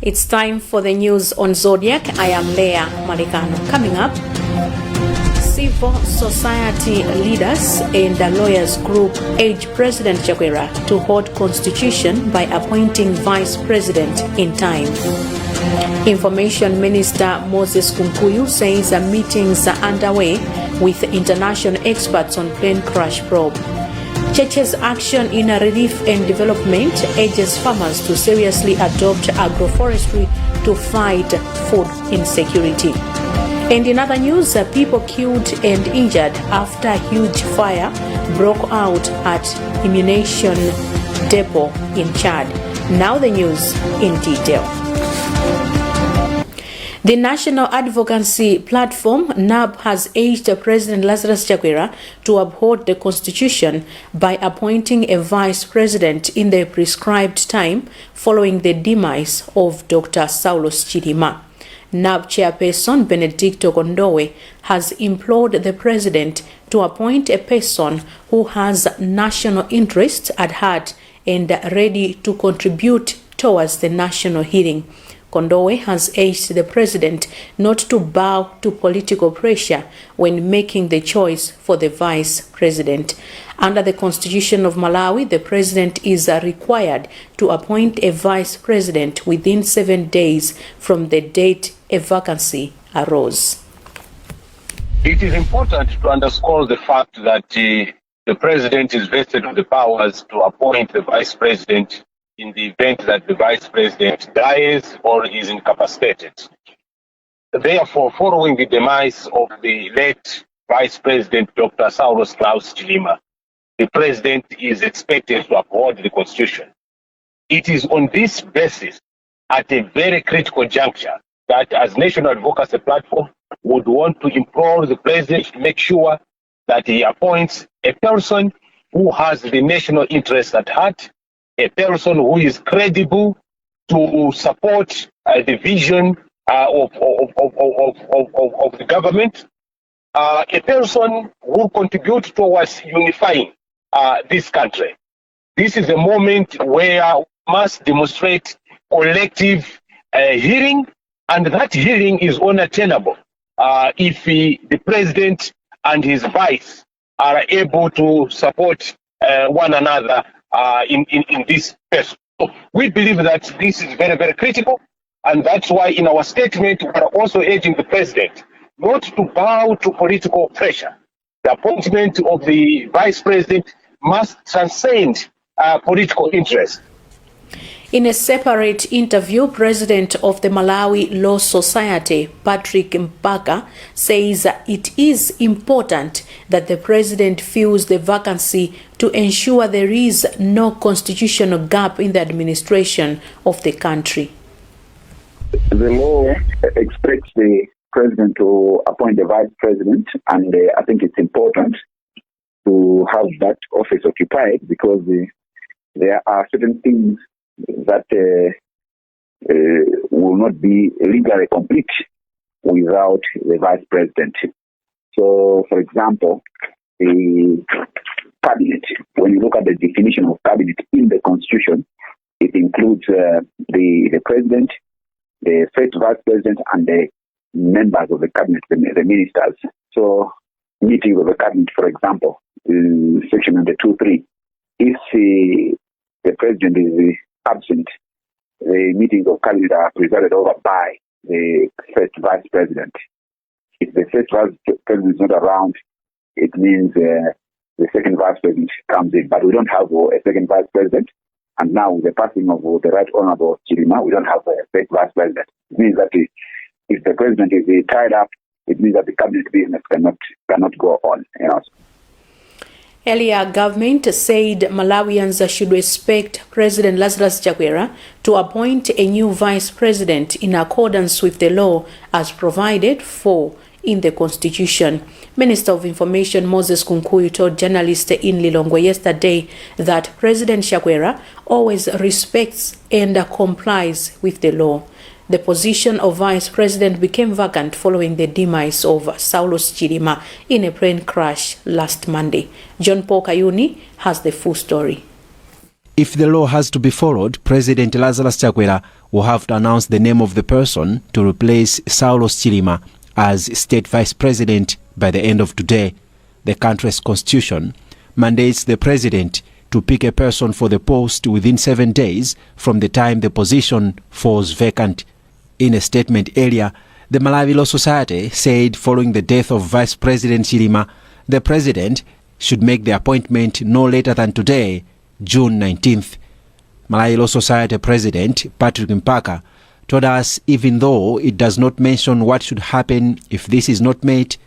It's time for the news on Zodiac. I am Leah Malikano. Coming up, civil society leaders and the lawyers group urge President Chakwera to hold constitution by appointing vice president in time. Information Minister Moses Kunkuyu says meetings are underway with international experts on plane crash probe. Church's action in relief and development urges farmers to seriously adopt agroforestry to fight food insecurity. And in other news, people killed and injured after a huge fire broke out at ammunition depot in Chad. Now the news in detail. The National Advocacy Platform, NAB, has urged President Lazarus Chakwera to uphold the Constitution by appointing a vice president in the prescribed time following the demise of Dr. Saulos Chilima. NAB chairperson Benedicto Kondowe has implored the president to appoint a person who has national interests at heart and ready to contribute towards the national healing. Kondowe has urged the president not to bow to political pressure when making the choice for the vice president. Under the Constitution of Malawi, the president is required to appoint a vice president within 7 days from the date a vacancy arose. It is important to underscore the fact that the president is vested with the powers to appoint the vice president in the event that the vice president dies or is incapacitated. Therefore, following the demise of the late Vice President Dr. Saulos Klaus Chilima, the president is expected to uphold the Constitution. It is on this basis, at a very critical juncture, that as National Advocacy Platform would want to implore the president to make sure that he appoints a person who has the national interest at heart, a person who is credible to support the vision of the government, a person who contributes towards unifying this country. This is a moment where we must demonstrate collective healing, and that healing is unattainable if the president and his vice are able to support one another in this space. So we believe that this is very, very critical, and that's why in our statement we are also urging the president not to bow to political pressure. The appointment of the vice president must transcend political interest. In a separate interview, President of the Malawi Law Society, Patrick Mpaka, says it is important that the president fills the vacancy to ensure there is no constitutional gap in the administration of the country. The law expects the president to appoint the vice president, and I think it's important to have that office occupied because there are certain things that will not be legally complete without the vice president. So, for example, the cabinet, when you look at the definition of cabinet in the Constitution, it includes the president, the first vice president, and the members of the cabinet, the ministers. So, meeting of the cabinet, for example, section number 2.3, if the president is absent, the meetings of cabinet are presided over by the first vice president. If the first vice president is not around, it means the second vice president comes in. But we don't have a second vice president. And now with the passing of the Right Honorable Chilima, we don't have a first vice president. It means that if the president is tied up, it means that the cabinet business cannot go on. Earlier, government said Malawians should expect President Lazarus Chakwera to appoint a new vice president in accordance with the law as provided for in the Constitution. Minister of Information Moses Kunkuyu told journalists in Lilongwe yesterday that President Chakwera always respects and complies with the law. The position of vice president became vacant following the demise of Saulos Chilima in a plane crash last Monday. John Paul Kayuni has the full story. If the law has to be followed, President Lazarus Chakwera will have to announce the name of the person to replace Saulos Achilima as state vice president by the end of today. The country's constitution mandates the president to pick a person for the post within 7 days from the time the position falls vacant. In a statement earlier, the Malawi Law Society said following the death of Vice President Achilima, the president should make the appointment no later than today, June 19th. Malawi Law Society President Patrick Mpaka told us even though it does not mention what should happen if this is not met,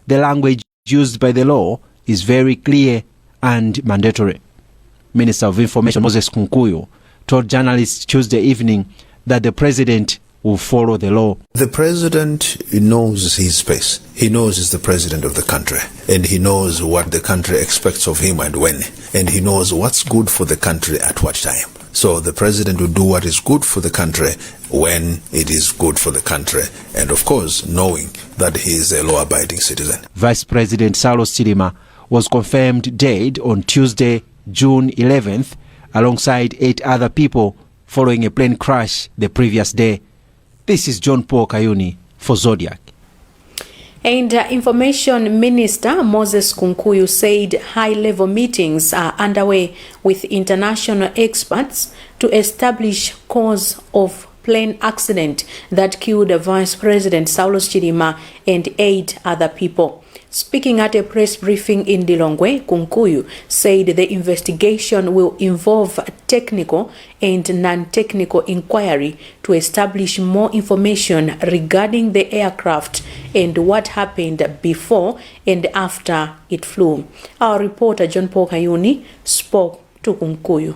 the language used by the law is very clear and mandatory. Minister of Information Moses Kunkuyu told journalists Tuesday evening that the president will follow the law. The president knows his space. He knows he's the president of the country, and he knows what the country expects of him and when, and he knows what's good for the country at what time. So the president will do what is good for the country when it is good for the country, and of course knowing that he is a law-abiding citizen. Vice President Saulos Achilima was confirmed dead on Tuesday, June 11th, alongside 8 other people following a plane crash the previous day. This is John Paul Kayuni for Zodiac. And Information Minister Moses Kunkuyu said high-level meetings are underway with international experts to establish cause of plane accident that killed Vice President Saulos Achilima and 8 other people. Speaking at a press briefing in Lilongwe, Kunkuyu said the investigation will involve technical and non-technical inquiry to establish more information regarding the aircraft and what happened before and after it flew. Our reporter John Paul Kayuni spoke to Kunkuyu.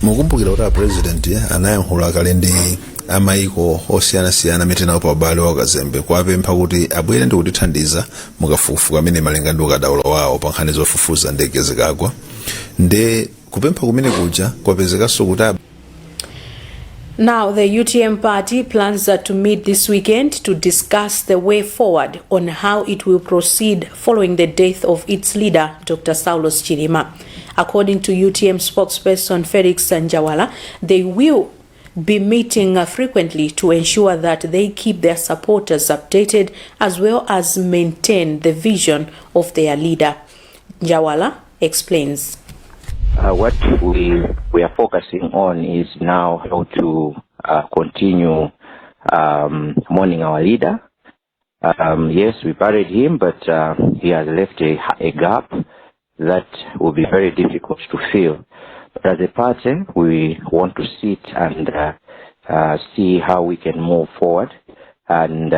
Mukumbukira kuti president anayankhula kale ndi amaiko osiyana-siyana mitena pa ubale wa kazembe kwapempha kuti abwere ndi kutithandiza mukafukufuku amene malinga ndi ukadaulo wawo pa nkhani zofufuza ndege zikagwa nde kupempha kumene kuja kwapezekanso kuti Now, the UTM party plans to meet this weekend to discuss the way forward on how it will proceed following the death of its leader, Dr. Saulos Achilima. According to UTM spokesperson Felix Njawala, they will be meeting frequently to ensure that they keep their supporters updated as well as maintain the vision of their leader. Njawala explains. What we are focusing on is now how to continue mourning our leader. Yes, we buried him, but he has left a gap that will be very difficult to fill. But as a party, we want to sit and see how we can move forward, and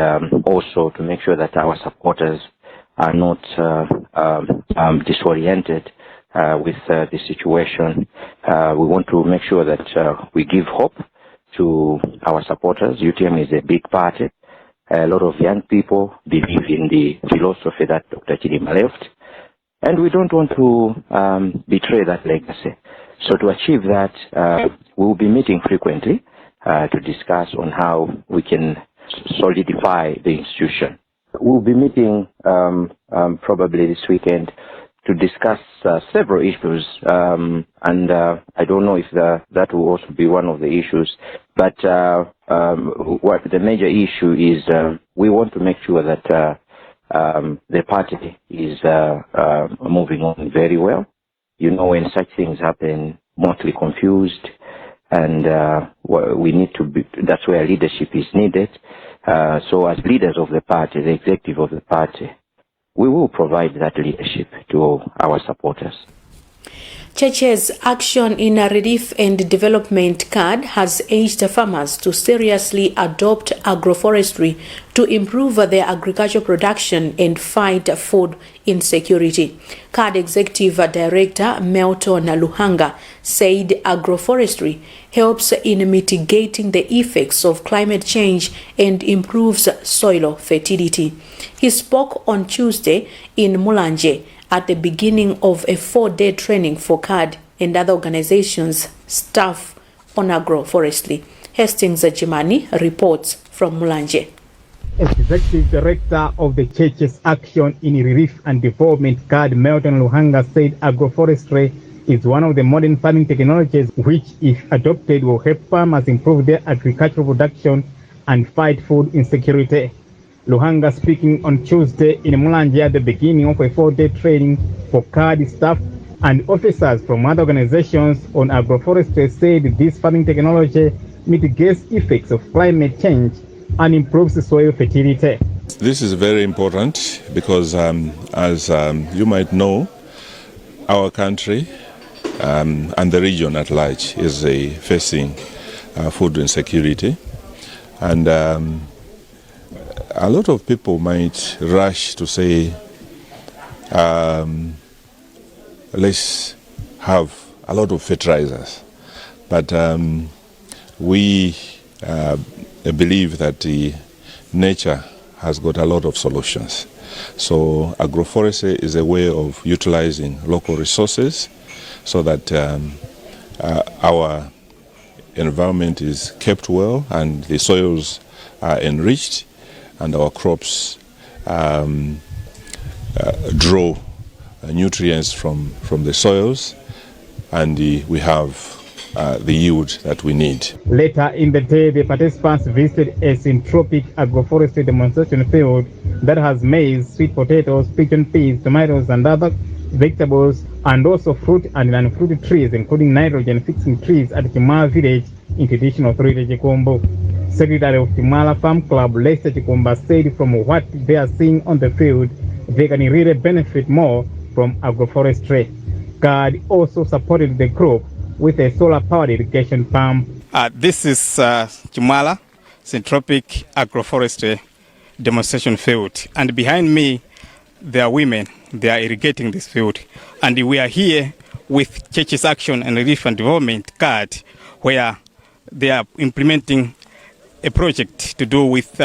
also to make sure that our supporters are not disoriented with the situation. We want to make sure that we give hope to our supporters. UTM is a big party. A lot of young people believe in the philosophy that Dr. Achilima left, and we don't want to betray that legacy. So to achieve that, we will be meeting frequently to discuss on how we can solidify the institution. We'll be meeting probably this weekend to discuss several issues, and I don't know if that will also be one of the issues, but what the major issue is, we want to make sure that the party is moving on very well. You know, when such things happen, mostly confused, and we need to be, that's where leadership is needed. So as leaders of the party, the executive of the party, we will provide that leadership to our supporters. Cheche's Action in Relief and Development card has urged farmers to seriously adopt agroforestry to improve their agricultural production and fight food insecurity. CAD Executive Director Melton Luhanga said agroforestry helps in mitigating the effects of climate change and improves soil fertility. He spoke on Tuesday in Mulanje at the beginning of a 4-day training for CAD and other organizations' staff on agroforestry. Hastings Chimene reports from Mulanje. Executive Director of the Church's Action in Relief and Development CAD, Melton Luhanga, said agroforestry is one of the modern farming technologies which, if adopted, will help farmers improve their agricultural production and fight food insecurity. Luhanga, speaking on Tuesday in Mulanje at the beginning of a 4-day training for CAD staff and officers from other organizations on agroforestry, said this farming technology mitigates effects of climate change and improves soil fertility. This is very important because, as you might know, our country and the region at large is facing food insecurity. And a lot of people might rush to say, let's have a lot of fertilizers. But we believe that nature has got a lot of solutions. So agroforestry is a way of utilizing local resources so that our environment is kept well and the soils are enriched and our crops draw nutrients from the soils, and we have the yield that we need. Later in the day, the participants visited a syntropic agroforestry demonstration field that has maize, sweet potatoes, pigeon peas, tomatoes, and other vegetables, and also fruit and non-fruit trees, including nitrogen-fixing trees at Chimala village in traditional authority Chikombo. Secretary of Chimala Farm Club, Lester Chikomba, said from what they are seeing on the field, they can really benefit more from agroforestry. GAD also supported the group with a solar-powered irrigation pump. This is Chimala Syntropic Agroforestry demonstration field, and behind me there are women. They are irrigating this field, and we are here with Churches Action and Relief and Development GAD, where they are implementing a project to do with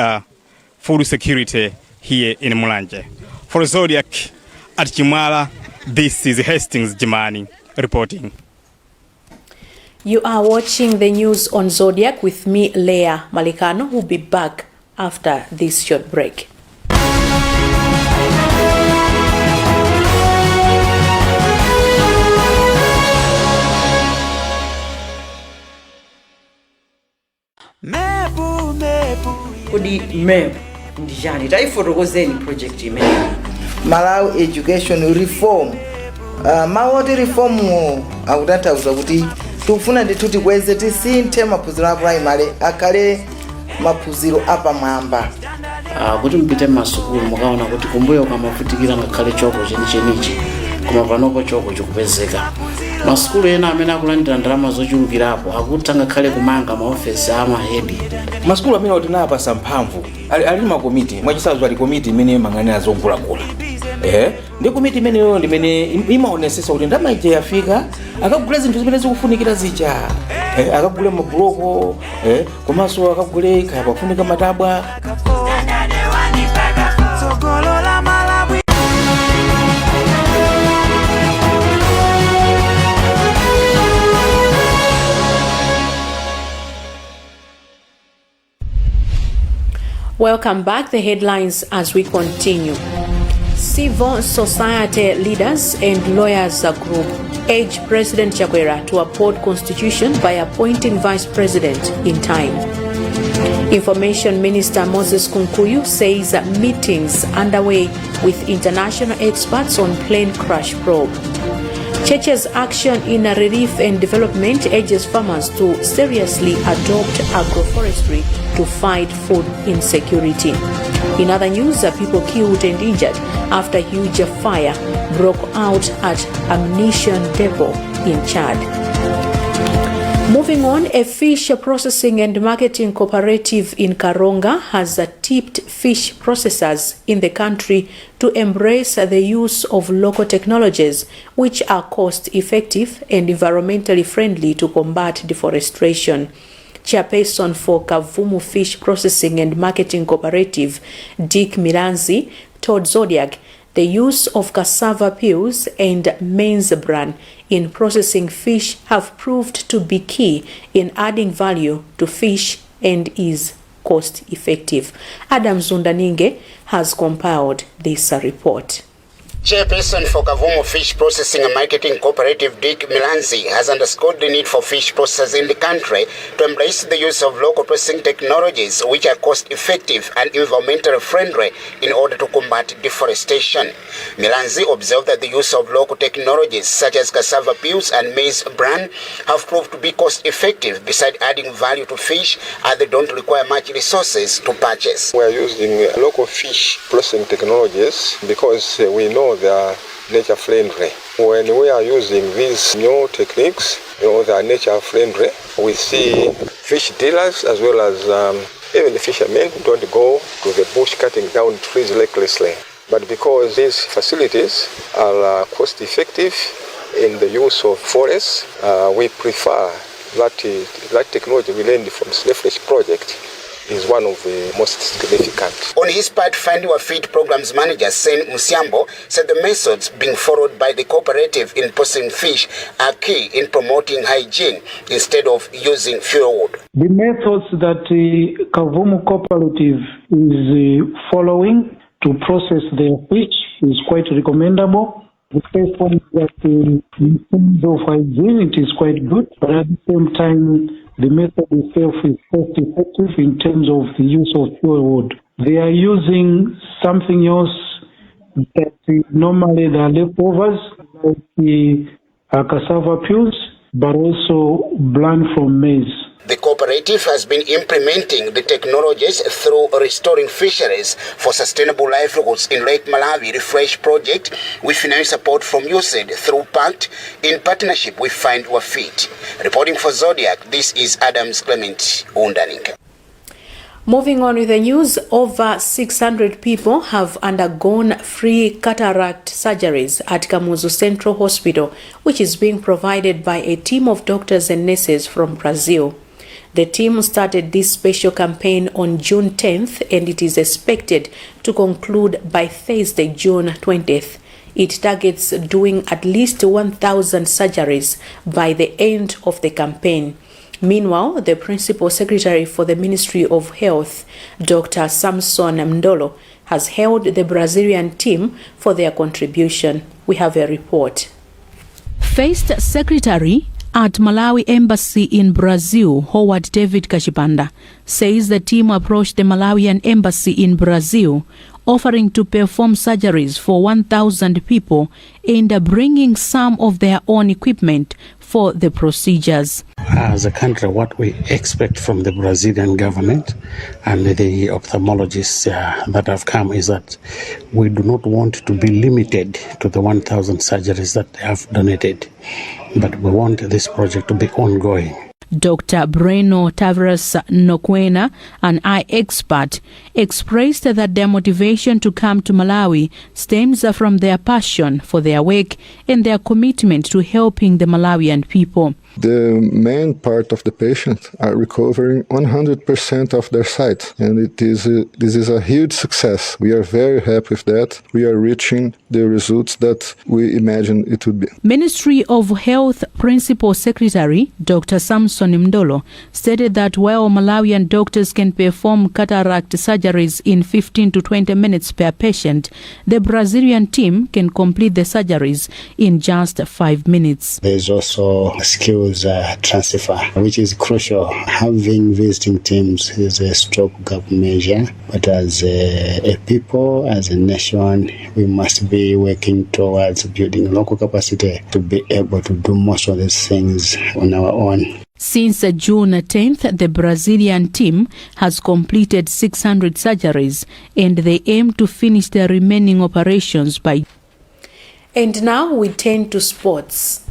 food security here in Mulanje. For Zodiac at Chimala, this is Hastings Jimani reporting. You are watching the news on Zodiac with me, Leah Malikano, who will be back after this short break. Kodi MEP ndijani taifotokozeni project imene Malawi Education Reform. Mawoti reform akutanthauza kuti tikufuna ndithu kweze tisinthe maphunziro a primary akale maphunziro apamwamba. Kuti mpite masukulu mukaona kuti kumbuyo kamafutikira ngakhale choko chenichi koma panopo choko chikupezeka. Masukulu ena amene akulandira ndalama zochulukirapo akuti ngakhale kumanga maofesi amahedi. Masukulu amene otinapa samphamvu ali makomiti mwachisazo ali komiti imene mang'anira zogulagula. Ndi komiti imeneyo ndimene imaonesesa kuti ndalama ije yafika akagula zinthu zimene zikufunikira zija. Akagule mabuloko, komanso akagule kaya pafunika matabwa. Welcome back. The headlines as we continue. Civil society leaders and lawyers group urge President Chakwera to uphold constitution by appointing vice president in time. Information Minister Moses Kunkuyu says meetings underway with international experts on plane crash probe. Churches Action in Relief and Development urges farmers to seriously adopt agroforestry to fight food insecurity. In other news, people killed and injured after huge fire broke out at ammunition depot in Chad. Moving on, a fish processing and marketing cooperative in Karonga has tipped fish processors in the country to embrace the use of local technologies which are cost-effective and environmentally friendly to combat deforestation. Chairperson for Kavumu Fish Processing and Marketing Cooperative, Dick Miranzi, told Zodiac the use of cassava peels and maize bran in processing fish have proved to be key in adding value to fish and is cost-effective. Adam Zundaninge has compiled this report. Chairperson for Kavumu Fish Processing and Marketing Cooperative, Dick Milanzi, has underscored the need for fish processors in the country to embrace the use of local processing technologies which are cost-effective and environmentally friendly in order to combat deforestation. Milanzi observed that the use of local technologies such as cassava peels and maize bran have proved to be cost-effective besides adding value to fish, as they don't require much resources to purchase. We are using local fish processing technologies because we know they are nature friendly. When we are using these new techniques, they are nature friendly. We see fish dealers as well as even the fishermen don't go to the bush cutting down trees recklessly. But because these facilities are cost effective in the use of forests, we prefer that technology we learned from Snowflake project is one of the most significant. On his part, Fandiwa Feed Programs Manager Sen Musiambo said the methods being followed by the cooperative in processing fish are key in promoting hygiene instead of using fuel wood. The methods that Kavumu Cooperative is following to process their fish is quite recommendable. The first one is that in terms of hygiene, it is quite good, but at the same time, the method itself is cost effective in terms of the use of fuel wood. They are using something else that normally there are leftovers, like the cassava peels, but also bran from maize. The cooperative has been implementing the technologies through restoring fisheries for sustainable livelihoods in Lake Malawi Refresh project with financial support from USAID through PACT in partnership with Find Our Feet. Reporting for Zodiac, this is Adams Clement Undaning. Moving on with the news, over 600 people have undergone free cataract surgeries at Kamuzu Central Hospital, which is being provided by a team of doctors and nurses from Brazil. The team started this special campaign on June 10th, and it is expected to conclude by Thursday, June 20th. It targets doing at least 1,000 surgeries by the end of the campaign. Meanwhile, the Principal Secretary for the Ministry of Health, Dr. Samson Mndolo, has hailed the Brazilian team for their contribution. We have a report. First Secretary at Malawi Embassy in Brazil, Howard David Kachipanda, says the team approached the Malawian Embassy in Brazil, offering to perform surgeries for 1,000 people and bringing some of their own equipment for the procedures. As a country, what we expect from the Brazilian government and the ophthalmologists that have come is that we do not want to be limited to the 1,000 surgeries that they have donated, but we want this project to be ongoing. Dr. Breno Tavares Nokwena, an eye expert, expressed that their motivation to come to Malawi stems from their passion for their work and their commitment to helping the Malawian people. The main part of the patients are recovering 100% of their sight, and this is a huge success. We are very happy with that. We are reaching the results that we imagined it would be. Ministry of Health Principal Secretary Dr. Samson Mndolo stated that while Malawian doctors can perform cataract surgeries in 15 to 20 minutes per patient, the Brazilian team can complete the surgeries in just 5 minutes. There is also skills transfer, which is crucial. Having visiting teams is a stopgap measure, but as a people, as a nation, we must be working towards building local capacity to be able to do most of these things on our own. Since June 10th, the Brazilian team has completed 600 surgeries, and they aim to finish the remaining operations by. And now we turn to sports.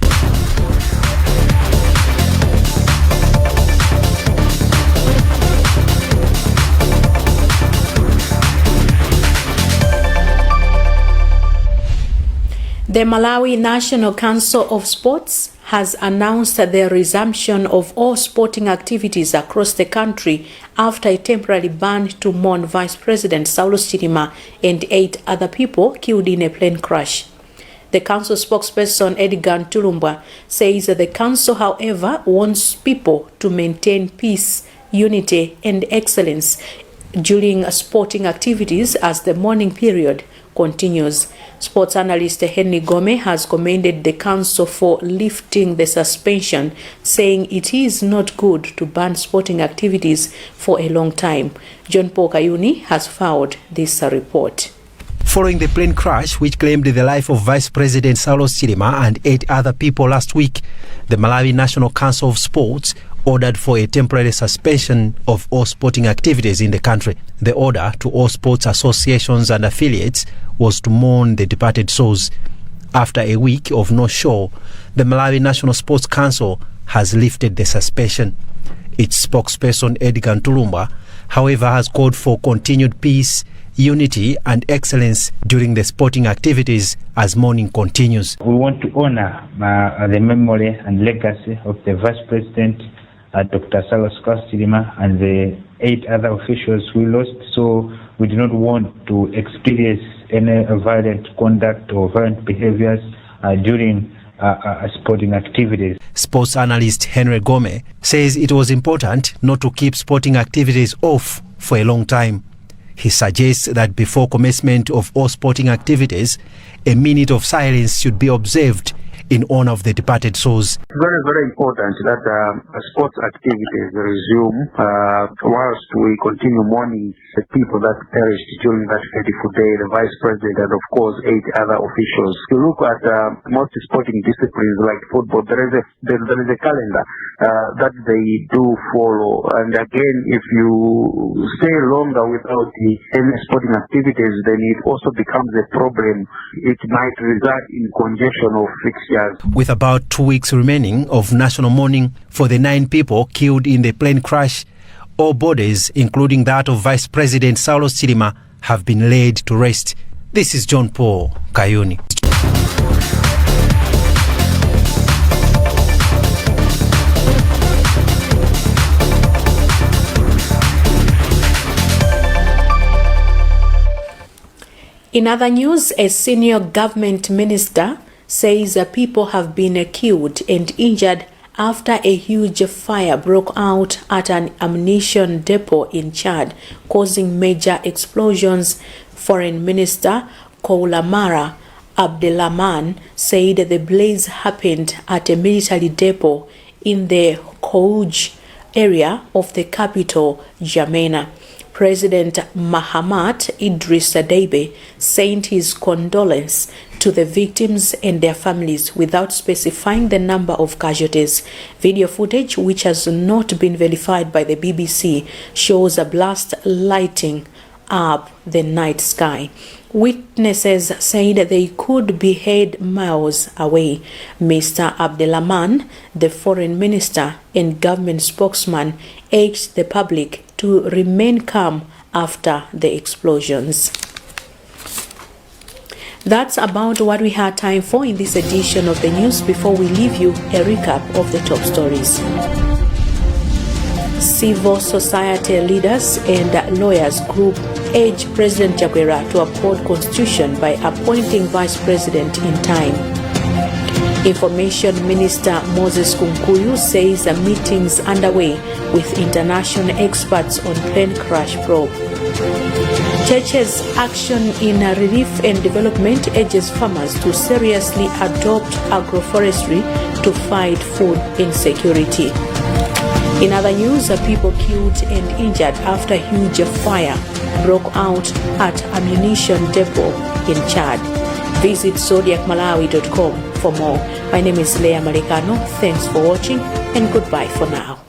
The Malawi National Council of Sports has announced the resumption of all sporting activities across the country after a temporary ban to mourn Vice President Saulos Chilima and 8 other people killed in a plane crash. The council spokesperson Edgar Ntulumbwa says that the council, however, wants people to maintain peace, unity and excellence during sporting activities, as the mourning period continues. Sports analyst Henry Gome has commended the council for lifting the suspension, saying it is not good to ban sporting activities for a long time. John Paul Kayuni has filed this report. Following the plane crash which claimed the life of Vice President Saulos Chilima and 8 other people last week, the Malawi National Council of Sports ordered for a temporary suspension of all sporting activities in the country. The order to all sports associations and affiliates was to mourn the departed souls. After a week of no show, the Malawi National Sports Council has lifted the suspension. Its spokesperson Edgar Ntulumba, however, has called for continued peace, unity and excellence during the sporting activities as mourning continues. We want to honor the memory and legacy of the Vice President, Dr. Saulos Chilima, and the 8 other officials we lost. So we do not want to experience any violent conduct or violent behaviors during sporting activities. Sports analyst Henry Gome says it was important not to keep sporting activities off for a long time. He suggests that before commencement of all sporting activities, a minute of silence should be observed in honor of the departed souls. It's very, very important that sports activities resume whilst we continue mourning the people that perished during that fateful day, the Vice President and of course 8 other officials. If you look at most sporting disciplines like football, there is a calendar that they do follow, and again, if you stay longer without any sporting activities, then it also becomes a problem. It might result in congestion of fixtures. With about 2 weeks remaining of national mourning for the 9 people killed in the plane crash, all bodies, including that of Vice President Saulos Chilima, have been laid to rest. This is John Paul Kayuni. In other news, a senior government minister says people have been killed and injured after a huge fire broke out at an ammunition depot in Chad, causing major explosions. Foreign Minister Koulamara Abdelrahman said the blaze happened at a military depot in the Kouj area of the capital, Chimene. President Mahamat Idris Deby sent his condolence to the victims and their families without specifying the number of casualties. Video footage, which has not been verified by the BBC, shows a blast lighting up the night sky. Witnesses said they could be heard miles away. Mr. Abdelrahman, the foreign minister and government spokesman, urged the public to remain calm after the explosions. That's about what we had time for in this edition of the news. Before we leave you, a recap of the top stories. Civil society leaders and lawyers group urge President Idakwela to uphold constitution by appointing vice president in time. Information Minister Moses Kunkuyu says a meeting's underway with international experts on plane crash probe. Church's action in relief and development urges farmers to seriously adopt agroforestry to fight food insecurity. In other news, people killed and injured after huge fire broke out at ammunition depot in Chad. Visit zodiacmalawi.com for more. My name is Leah Malikano. Thanks for watching and goodbye for now.